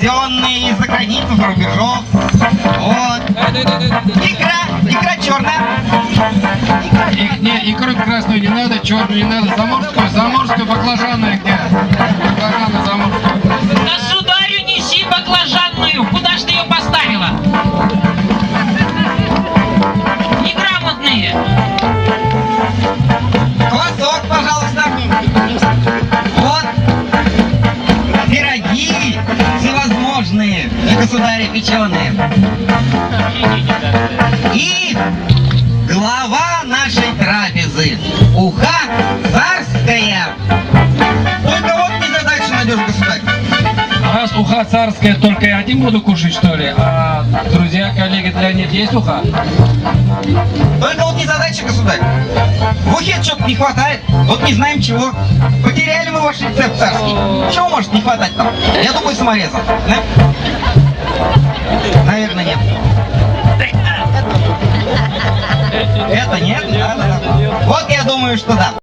привезенные из-за границы, за рубежов. Вот. Икра черная. Икру красную не надо, черную не надо, заморскую баклажанную где? Баклажаны заморскую. Государю, неси баклажанную. Куда ж ты ее поставила? Неграмотные. Квасок, пожалуйста. Вот. Пироги всевозможные, государя печеные. И глава нашей трапезы. Уха царская. Только вот незадача найдешь, государь. Раз уха царская, только я один буду кушать, что ли? А друзья, коллеги, для них есть уха? Только вот незадача, государь. В ухе что-то не хватает. Вот не знаем чего. Потеряли мы ваш рецепт царский. Чего может не хватать там? Я думаю, саморезом. Да? Наверное, нет. Это нет? Да. Вот я думаю, что да.